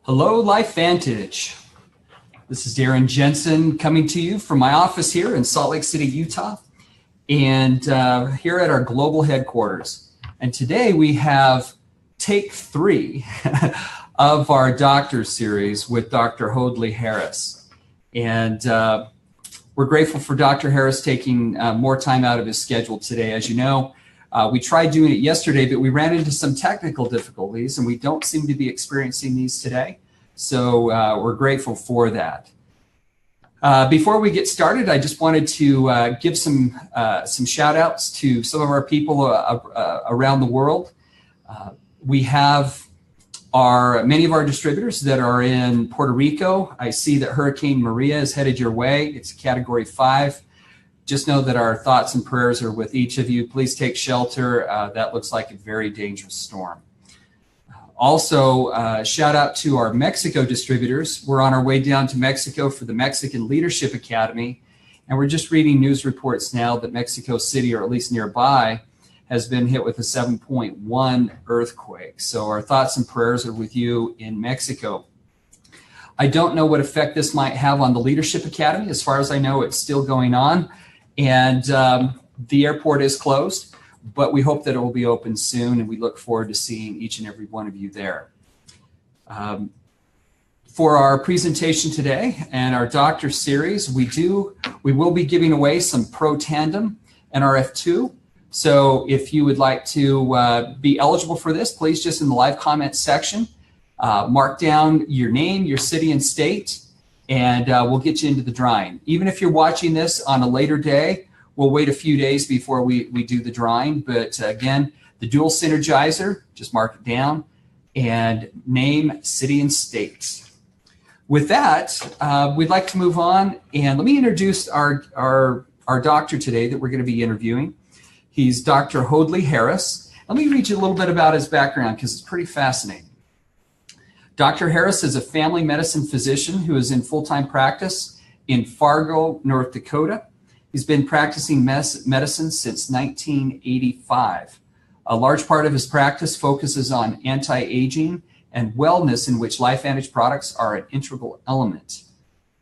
Hello, LifeVantage. This is Darren Jensen coming to you from my office here in Salt Lake City, Utah, and here at our global headquarters. And today we have take 3 of our doctor series with Dr. Hoadley Harris. And we're grateful for Dr. Harris taking more time out of his schedule today. As you know, we tried doing it yesterday, but we ran into some technical difficulties, and we don't seem to be experiencing these today. So we're grateful for that. Before we get started, I just wanted to give some shout outs to some of our people around the world. We have many of our distributors that are in Puerto Rico. I see that Hurricane Maria is headed your way. It's a Category 5. Just know that our thoughts and prayers are with each of you. Please take shelter. That looks like a very dangerous storm. Also, shout out to our Mexico distributors. We're on our way down to Mexico for the Mexican Leadership Academy. And we're just reading news reports now that Mexico City, or at least nearby, has been hit with a 7.1 earthquake. So our thoughts and prayers are with you in Mexico. I don't know what effect this might have on the Leadership Academy. As far as I know, it's still going on. And the airport is closed, but we hope that it will be open soon, and we look forward to seeing each and every one of you there. For our presentation today and our doctor series, we will be giving away some Protandim NRF2. So if you would like to be eligible for this, please just in the live comments section, mark down your name, your city and state, and we'll get you into the drawing. Even if you're watching this on a later day, we'll wait a few days before we do the drawing. But again, the dual synergizer, just mark it down, and name, city, and state. With that, we'd like to move on, and let me introduce our doctor today that we're going to be interviewing. He's Dr. Hoadley Harris. Let me read you a little bit about his background because it's pretty fascinating. Dr. Harris is a family medicine physician who is in full-time practice in Fargo, North Dakota. He's been practicing medicine since 1985. A large part of his practice focuses on anti-aging and wellness, in which LifeVantage products are an integral element.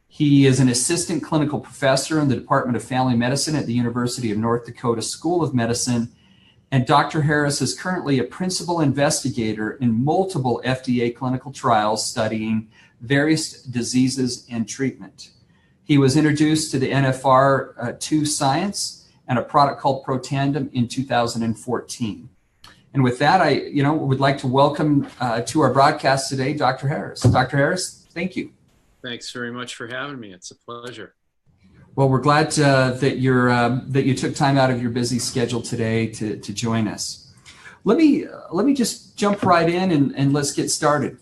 He is an assistant clinical professor in the Department of Family Medicine at the University of North Dakota School of Medicine, and Dr. Harris is currently a principal investigator in multiple FDA clinical trials studying various diseases and treatment. He was introduced to the NFR2 science and a product called Protandim in 2014. And with that, I would like to welcome to our broadcast today, Dr. Harris. Dr. Harris, thank you. Thanks very much for having me. It's a pleasure. Well, we're glad that you took time out of your busy schedule today to join us. Let me just jump right in and let's get started.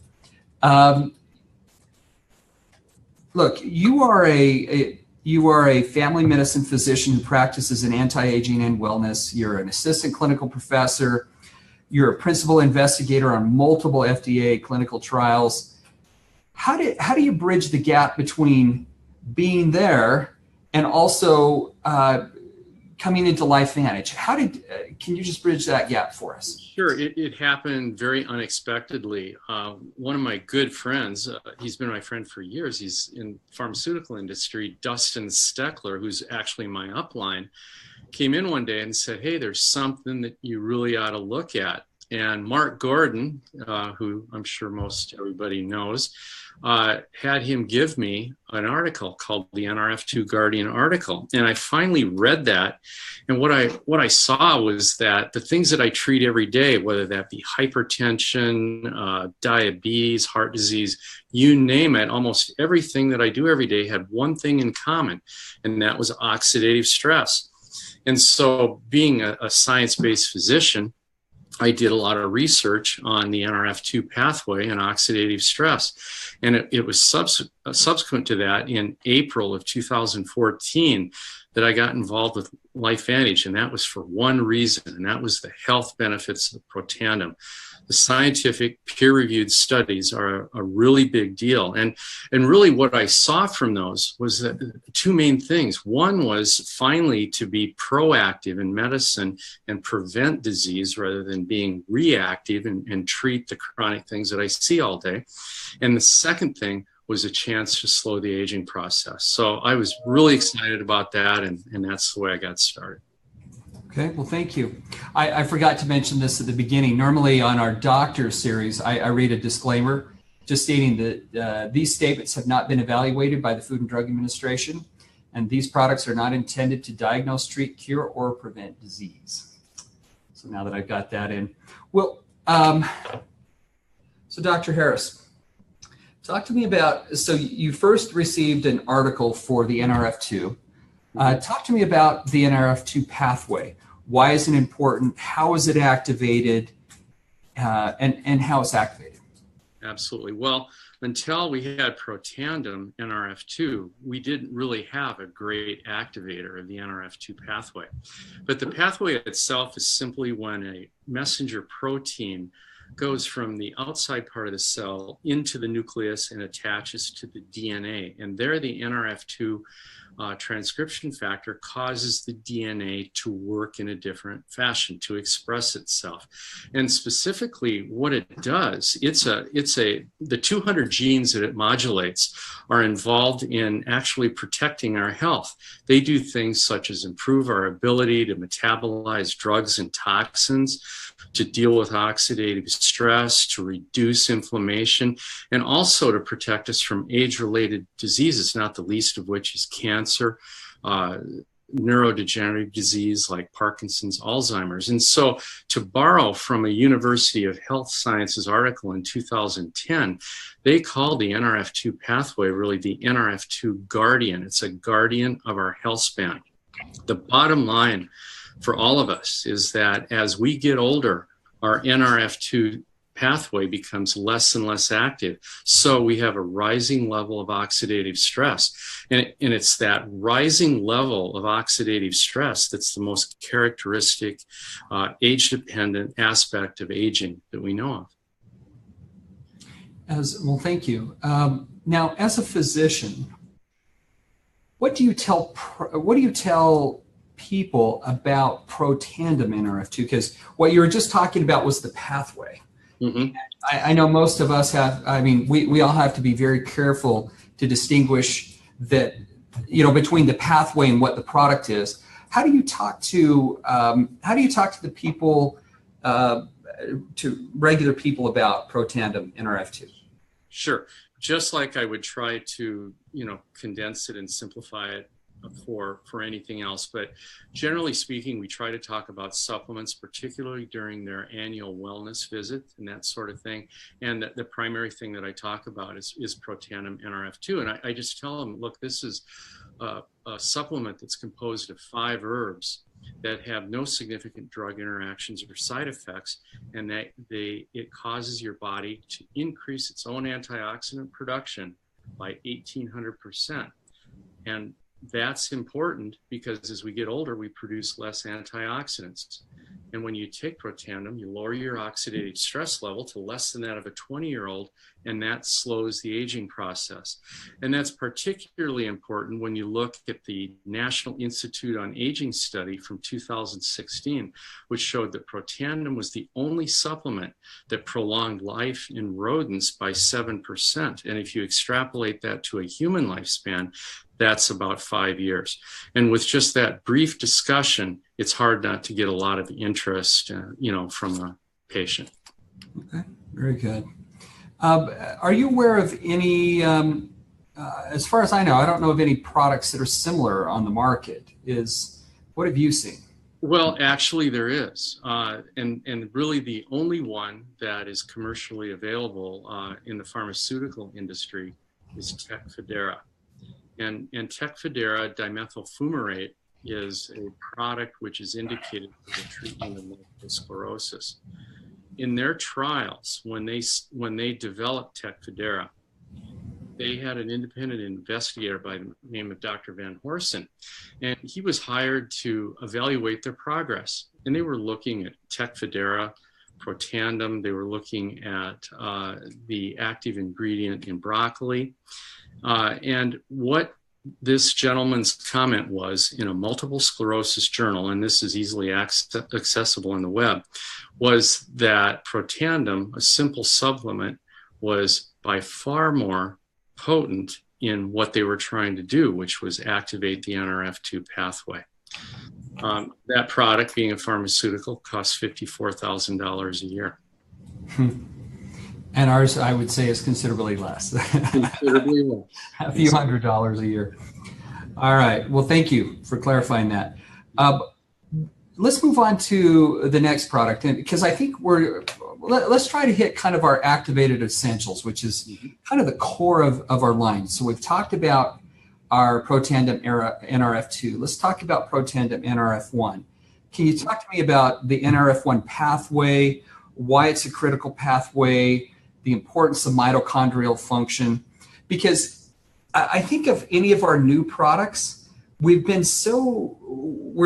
Look, you are a family medicine physician who practices in anti-aging and wellness. You're an assistant clinical professor. You're a principal investigator on multiple FDA clinical trials. How do you bridge the gap between being there and also coming into LifeVantage? Can you just bridge that gap for us? Sure. It happened very unexpectedly. One of my good friends, he's been my friend for years. He's in pharmaceutical industry, Dustin Steckler, who's actually my upline, came in one day and said, "Hey, there's something that you really ought to look at." And Mark Gordon, who I'm sure most everybody knows, had him give me an article called the NRF2 Guardian article. And I finally read that. And what I saw was that the things that I treat every day, whether that be hypertension, diabetes, heart disease, you name it, almost everything that I do every day had one thing in common, and that was oxidative stress. And so being a science-based physician, I did a lot of research on the NRF2 pathway and oxidative stress. And it was subsequent to that, in April of 2014, that I got involved LifeVantage, and that was for one reason, and that was the health benefits of Protandim. The scientific peer-reviewed studies are a really big deal. And really what I saw from those was that two main things. One was finally to be proactive in medicine and prevent disease rather than being reactive and treat the chronic things that I see all day. And the second thing was a chance to slow the aging process. So I was really excited about that, and that's the way I got started. Okay, well, thank you. I forgot to mention this at the beginning. Normally on our doctor series, I read a disclaimer just stating that these statements have not been evaluated by the Food and Drug Administration, and these products are not intended to diagnose, treat, cure, or prevent disease. So now that I've got that in. Well, so Dr. Harris, talk to me about, so you first received an article for the NRF2. Talk to me about the NRF2 pathway. Why is it important? How is it activated? And how it's activated? Absolutely. Well, until we had Protandim NRF2, we didn't really have a great activator of the NRF2 pathway. But the pathway itself is simply when a messenger protein goes from the outside part of the cell into the nucleus and attaches to the DNA. And there the NRF2 transcription factor causes the DNA to work in a different fashion, to express itself. And specifically what it does, the 200 genes that it modulates are involved in actually protecting our health. They do things such as improve our ability to metabolize drugs and toxins, to deal with oxidative stress, to reduce inflammation, and also to protect us from age-related diseases, not the least of which is cancer, neurodegenerative disease like Parkinson's, Alzheimer's. And so, to borrow from a University of Health Sciences article in 2010, they called the NRF2 pathway really the NRF2 guardian. It's a guardian of our health span. The bottom line for all of us is that as we get older, our NRF2 pathway becomes less and less active. So we have a rising level of oxidative stress. And it's that rising level of oxidative stress that's the most characteristic age-dependent aspect of aging that we know of. Well, thank you. Now, as a physician, what do you tell people about Protandim NRF2? Because what you were just talking about was the pathway. Mm-hmm. I know most of us have, we all have to be very careful to distinguish that, between the pathway and what the product is. How do you talk to the people, to regular people about Protandim NRF2? Sure. Just like I would try to, condense it and simplify it for anything else. But generally speaking, we try to talk about supplements, particularly during their annual wellness visit and that sort of thing. And the primary thing that I talk about is Protandim NRF2. And I just tell them, look, this is a supplement that's composed of 5 herbs that have no significant drug interactions or side effects, and that it causes your body to increase its own antioxidant production by 1,800%. And that's important because as we get older, we produce less antioxidants. And when you take Protandim, you lower your oxidative stress level to less than that of a 20-year-old, and that slows the aging process. And that's particularly important when you look at the National Institute on Aging study from 2016, which showed that Protandim was the only supplement that prolonged life in rodents by 7%. And if you extrapolate that to a human lifespan, that's about 5 years. And with just that brief discussion, it's hard not to get a lot of interest, from the patient. Okay, very good. Are you aware of any, as far as I know, I don't know of any products that are similar on the market. What have you seen? Well, actually there is. And really the only one that is commercially available in the pharmaceutical industry is Tecfidera. And Tecfidera dimethyl fumarate is a product which is indicated for the treatment of multiple sclerosis. In their trials, when they developed Tecfidera, they had an independent investigator by the name of Dr. Van Horsen, and he was hired to evaluate their progress. And they were looking at Tecfidera, Protandim, they were looking at the active ingredient in broccoli. And what this gentleman's comment was in a multiple sclerosis journal, and this is easily accessible on the web, was that Protandim, a simple supplement, was by far more potent in what they were trying to do, which was activate the NRF2 pathway. That product, being a pharmaceutical, costs $54,000 a year. And ours, I would say, is considerably less. Considerably less. A few $100s a year. All right. Well, thank you for clarifying that. Let's move on to the next product, and because I think let's try to hit kind of our activated essentials, which is kind of the core of our line. So we've talked about our Protandim NRF2. Let's talk about Protandim NRF1. Can you talk to me about the NRF1 pathway, why it's a critical pathway, the importance of mitochondrial function? Because I think of any of our new products, we're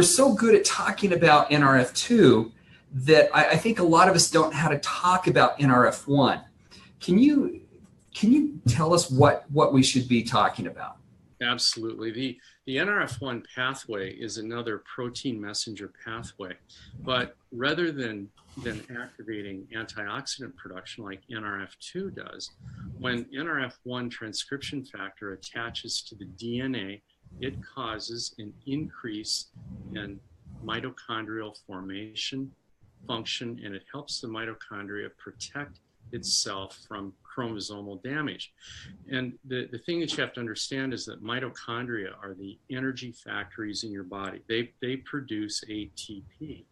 so good at talking about NRF2 that I think a lot of us don't know how to talk about NRF1. Can you tell us what we should be talking about? Absolutely. The NRF1 pathway is another protein messenger pathway, but rather than activating antioxidant production like NRF2 does, when NRF1 transcription factor attaches to the DNA, it causes an increase in mitochondrial formation, function, and it helps the mitochondria protect itself from chromosomal damage. And the thing that you have to understand is that mitochondria are the energy factories in your body. They produce ATP.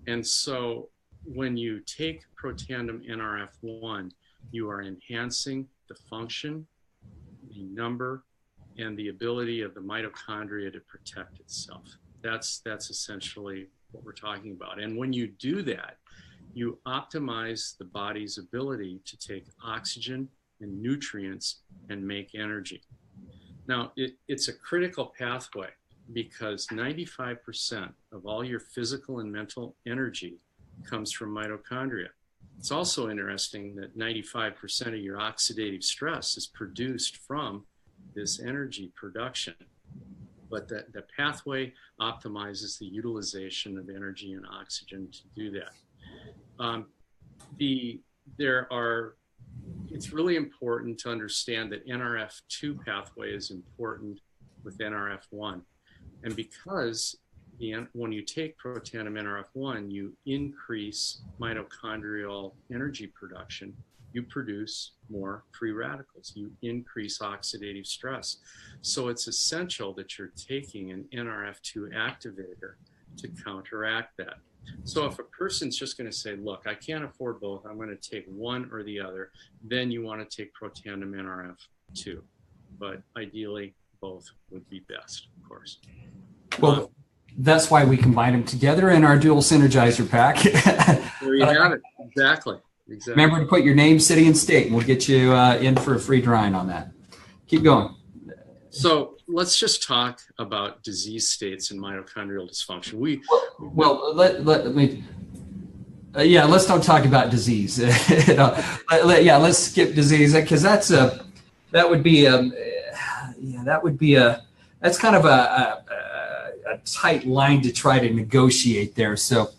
And so when you take Protandim NRF1, you are enhancing the function, the number, and the ability of the mitochondria to protect itself. That's essentially what we're talking about. And when you do that, you optimize the body's ability to take oxygen and nutrients and make energy. Now, it's a critical pathway because 95% of all your physical and mental energy comes from mitochondria. It's also interesting that 95% of your oxidative stress is produced from this energy production. But the pathway optimizes the utilization of energy and oxygen to do that. It's really important to understand that NRF2 pathway is important with NRF1. And because when you take Protandim NRF1, you increase mitochondrial energy production, you produce more free radicals, you increase oxidative stress. So it's essential that you're taking an NRF2 activator to counteract that. So if a person's just going to say, look, I can't afford both, I'm going to take one or the other, then you want to take Protandim NRF2. But ideally, both would be best, of course. Well, that's why we combine them together in our dual synergizer pack. There you have it. Exactly. Remember to put your name, city, and state, and we'll get you in for a free drawing on that. Keep going. So let's just talk about disease states and mitochondrial dysfunction. Let's don't talk about disease. Let's skip disease because that's kind of a tight line to try to negotiate there. So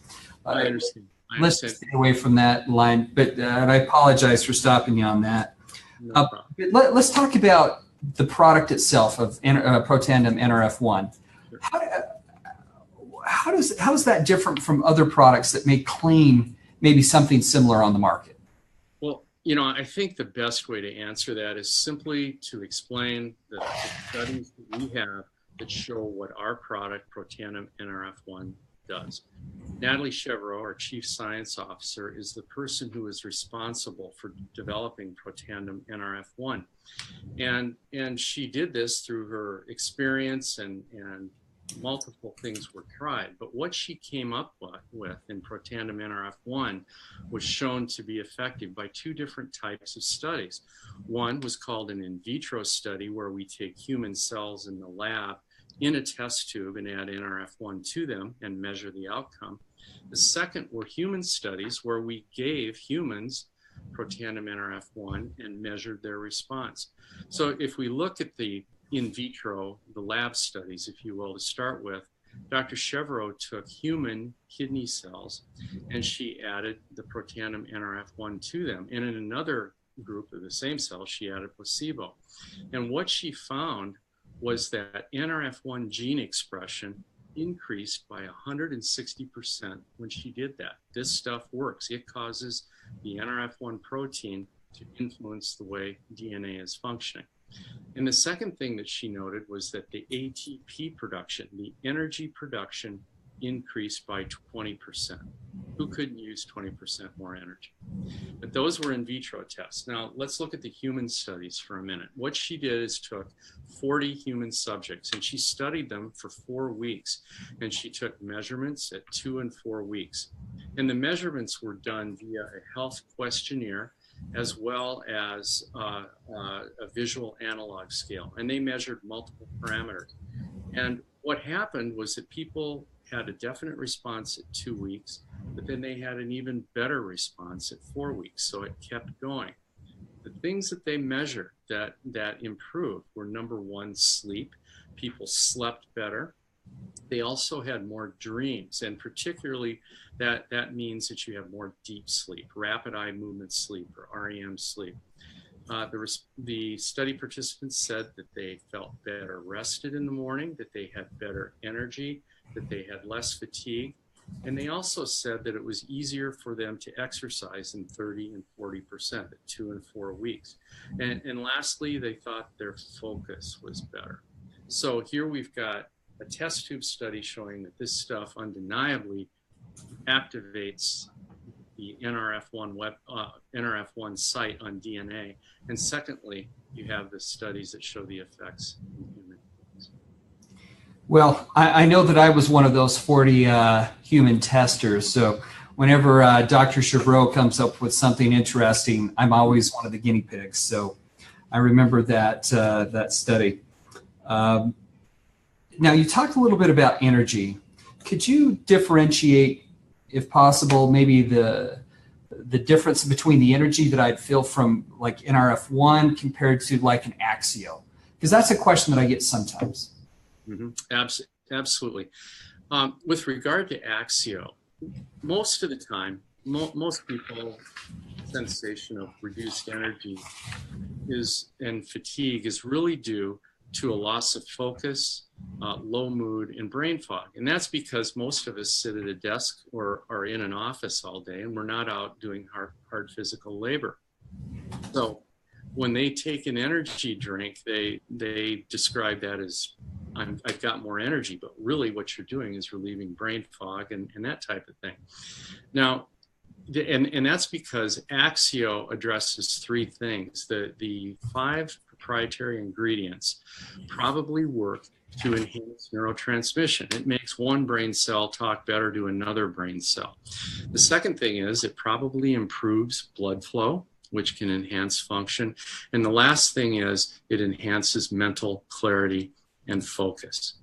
I understand. Let's stay away from that line, but and I apologize for stopping you on that. No let's talk about the product itself of Protandim NRF1. How is that different from other products that may claim maybe something similar on the market? Well, I think the best way to answer that is simply to explain the studies that we have that show what our product Protandim NRF1 does. Natalie Chevreau, our Chief Science Officer, is the person who is responsible for developing Protandim NRF1. And she did this through her experience and multiple things were tried, but what she came up with in Protandim NRF1 was shown to be effective by two different types of studies. One was called an in vitro study, where we take human cells in the lab in a test tube and add NRF1 to them and measure the outcome. The second were human studies, where we gave humans Protandim NRF1 and measured their response. So if we look at the in vitro, the lab studies, if you will, to start with, Dr. Chevreau took human kidney cells and she added the Protandim NRF1 to them. And in another group of the same cells, she added placebo. And what she found was that NRF1 gene expression increased by 160% when she did that. This stuff works. It causes the NRF1 protein to influence the way DNA is functioning. And the second thing that she noted was that the ATP production, the energy production, increased by 20%. Who couldn't use 20% more energy? But those were in vitro tests. Now let's look at the human studies for a minute. What she did is took 40 human subjects and she studied them for 4 weeks. And she took measurements at 2 and 4 weeks. And the measurements were done via a health questionnaire as well as a visual analog scale. And they measured multiple parameters. And what happened was that people had a definite response at 2 weeks, but then they had an even better response at 4 weeks. So it kept going. The things that they measured that improved were, number one, sleep. People slept better. They also had more dreams, and particularly that means that you have more deep sleep, rapid eye movement sleep, or REM sleep. The study participants said that they felt better rested in the morning, that they had better energy, that they had less fatigue, and they also said that it was easier for them to exercise in 30 and 40% at 2 and 4 weeks. And lastly, they thought their focus was better. So here we've got a test tube study showing that this stuff undeniably activates the NRF1 site on DNA. And secondly, you have the studies that show the effects in humans. Well, I know that I was one of those 40 human testers. So whenever Dr. Chevreau comes up with something interesting, I'm always one of the guinea pigs. So I remember that study. Now, you talked a little bit about energy. Could you differentiate, if possible, maybe the difference between the energy that I'd feel from like NRF1 compared to like an Axio? Because that's a question that I get sometimes. Mm-hmm. Absolutely. With regard to Axio, most of the time, most people's sensation of reduced energy and fatigue is really due to a loss of focus, low mood, and brain fog. And that's because most of us sit at a desk or are in an office all day, and we're not out doing hard physical labor. So when they take an energy drink, they describe that as, I've got more energy, but really what you're doing is relieving brain fog and that type of thing. Now, and that's because Axio addresses 3 things. The 5 proprietary ingredients probably work to enhance neurotransmission. It makes one brain cell talk better to another brain cell. The second thing is it probably improves blood flow, which can enhance function. And the last thing is it enhances mental clarity and focus.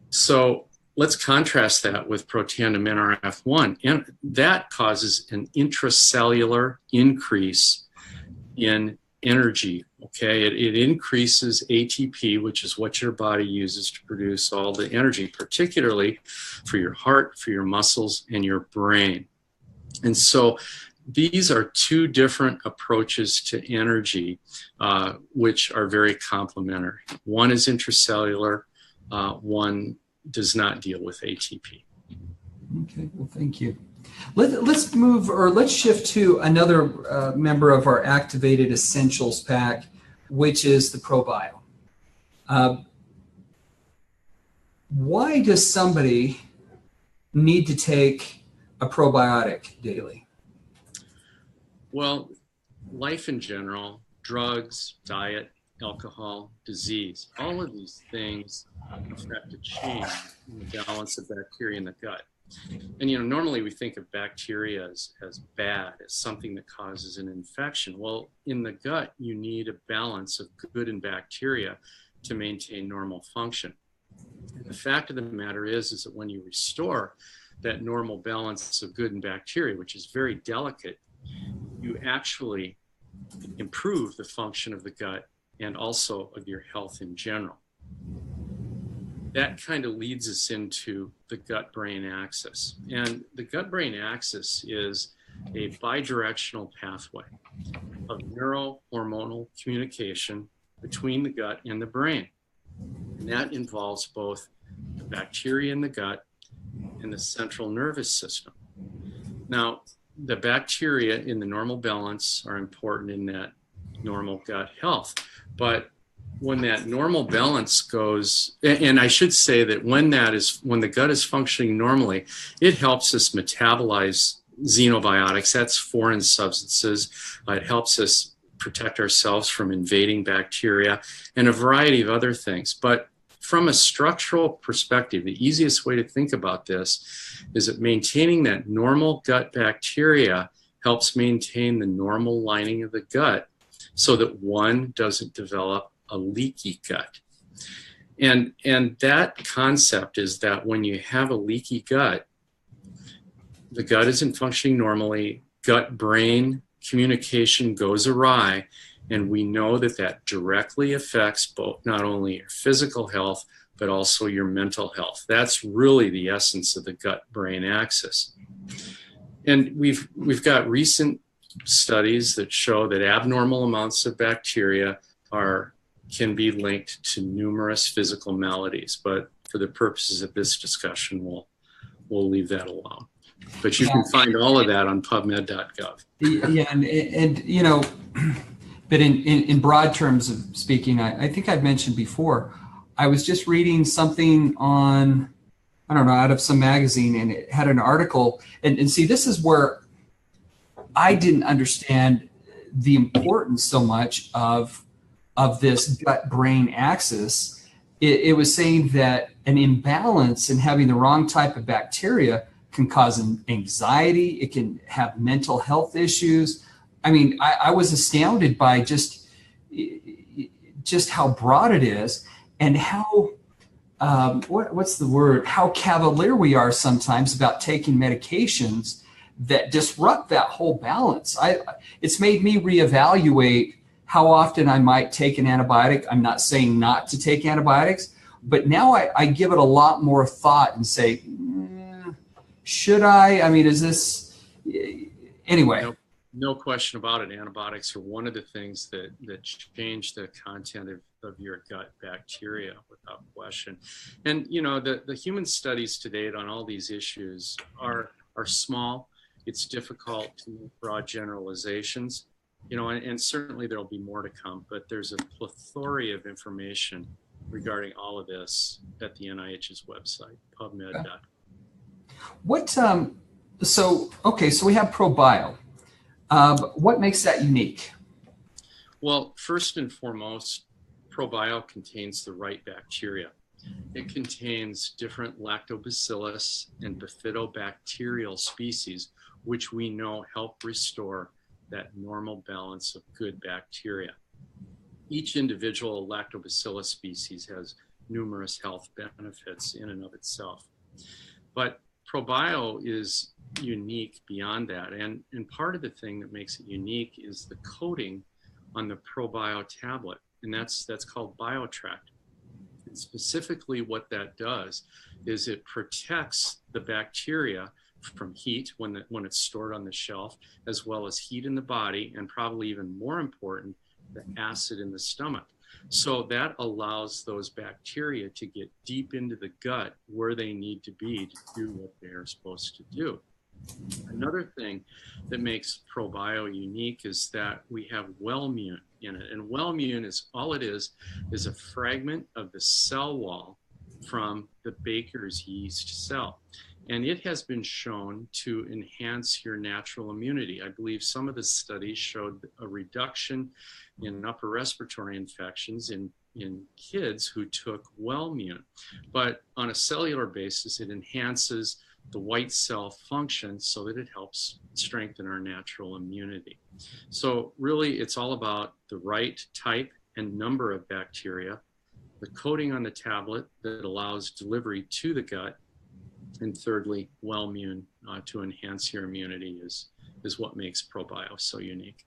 So let's contrast that with Protandim NRF1, and that causes an intracellular increase in energy. Okay, it increases ATP, which is what your body uses to produce all the energy, particularly for your heart, for your muscles, and your brain. And so these are 2 different approaches to energy, which are very complementary. One is intracellular, one does not deal with ATP. Okay, well, thank you. Let's move, or let's shift to another member of our activated essentials pack, which is the ProBio. Why does somebody need to take a probiotic daily? Well, life in general, drugs, diet, alcohol, disease. All of these things affect a change in the balance of bacteria in the gut. And, normally we think of bacteria as bad, as something that causes an infection. Well, in the gut, you need a balance of good and bacteria to maintain normal function. And the fact of the matter is that when you restore that normal balance of good and bacteria, which is very delicate, you actually improve the function of the gut and also of your health in general. That kind of leads us into the gut-brain axis. And the gut-brain axis is a bidirectional pathway of neurohormonal communication between the gut and the brain. And that involves both the bacteria in the gut and the central nervous system. Now, the bacteria in the normal balance are important in that normal gut health. But when that normal balance goes, and I should say that when the gut is functioning normally, it helps us metabolize xenobiotics, that's foreign substances. It helps us protect ourselves from invading bacteria and a variety of other things. But from a structural perspective, the easiest way to think about this is that maintaining that normal gut bacteria helps maintain the normal lining of the gut so that one doesn't develop a leaky gut. And that concept is that when you have a leaky gut, the gut isn't functioning normally, gut-brain communication goes awry, and we know that that directly affects both not only your physical health, but also your mental health. That's really the essence of the gut-brain axis. And we've got recent studies that show that abnormal amounts of bacteria can be linked to numerous physical maladies. But for the purposes of this discussion, we'll leave that alone. But you can find all of that on PubMed.gov. Yeah, and but in broad terms of speaking, I think I've mentioned before, I was just reading something on, I don't know, out of some magazine, and it had an article, and see, this is where I didn't understand the importance so much of this gut-brain axis. It was saying that an imbalance in having the wrong type of bacteria can cause anxiety. It can have mental health issues. I mean, I was astounded by just how broad it is, and how what's the word? How cavalier we are sometimes about taking medications that disrupt that whole balance. It's made me reevaluate how often I might take an antibiotic. I'm not saying not to take antibiotics, but now I give it a lot more thought and say, should I? I mean, is this, anyway. No question about it. Antibiotics are one of the things that change the content of your gut bacteria, without question. And, the human studies to date on all these issues are small. It's difficult to make broad generalizations, and certainly there'll be more to come, but there's a plethora of information regarding all of this at the NIH's website, PubMed.com. So we have ProBio. What makes that unique? Well, first and foremost, ProBio contains the right bacteria. It contains different lactobacillus and bifidobacterial species, which we know help restore that normal balance of good bacteria. Each individual lactobacillus species has numerous health benefits in and of itself. But ProBio is unique beyond that. And part of the thing that makes it unique is the coating on the ProBio tablet, and that's called BioTract. And specifically what that does is it protects the bacteria from heat when it's stored on the shelf, as well as heat in the body, and probably even more important, the acid in the stomach. So that allows those bacteria to get deep into the gut where they need to be to do what they're supposed to do. Another thing that makes ProBio unique is that we have Wellmune in it. And Wellmune is all it is a fragment of the cell wall from the baker's yeast cell. And it has been shown to enhance your natural immunity. I believe some of the studies showed a reduction in upper respiratory infections in kids who took Wellmune. But on a cellular basis, it enhances the white cell function so that it helps strengthen our natural immunity. So really, it's all about the right type and number of bacteria, the coating on the tablet that allows delivery to the gut, and thirdly, Wellmune to enhance your immunity is what makes ProBio so unique.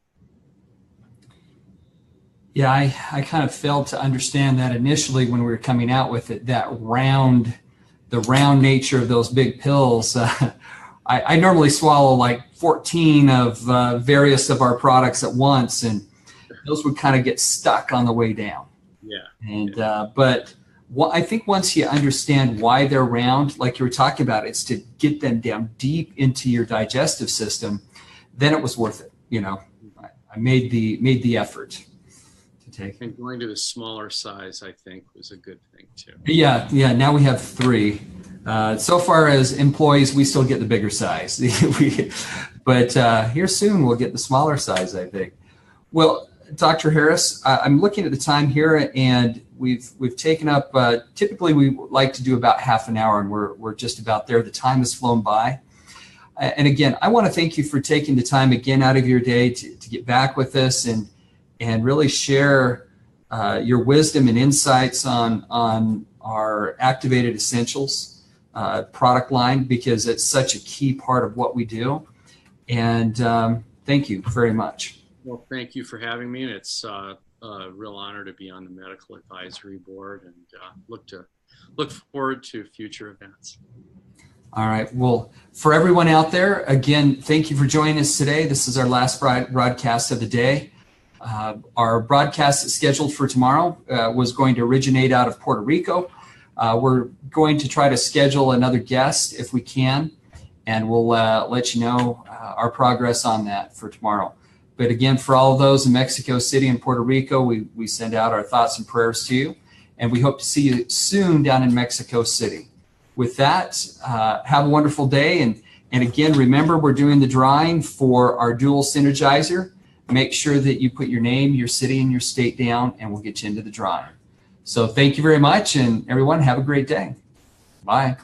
Yeah, I kind of failed to understand that initially when we were coming out with it, the round nature of those big pills. I normally swallow like 14 of various of our products at once, and those would kind of get stuck on the way down. Yeah. And but I think once you understand why they're round, like you were talking about, it's to get them down deep into your digestive system. Then it was worth it. You know, I made the effort to take. And going to the smaller size, I think, was a good thing too. Yeah. Now we have 3. So far as employees, we still get the bigger size. But here soon we'll get the smaller size, I think. Well, Dr. Harris, I'm looking at the time here, and we've taken up. Typically, we like to do about half an hour, and we're just about there. The time has flown by. And again, I want to thank you for taking the time again out of your day to get back with us and really share your wisdom and insights on our Activated Essentials product line, because it's such a key part of what we do. And thank you very much. Well, thank you for having me, and it's a real honor to be on the medical advisory board, and look forward to future events. All right. Well, for everyone out there, again, thank you for joining us today. This is our last broadcast of the day. Our broadcast that's scheduled for tomorrow was going to originate out of Puerto Rico. We're going to try to schedule another guest if we can, and we'll let you know our progress on that for tomorrow. But again, for all of those in Mexico City and Puerto Rico, we send out our thoughts and prayers to you, and we hope to see you soon down in Mexico City. With that, have a wonderful day. And again, remember, we're doing the drawing for our dual synergizer. Make sure that you put your name, your city, and your state down, and we'll get you into the drawing. So thank you very much, and everyone, have a great day. Bye.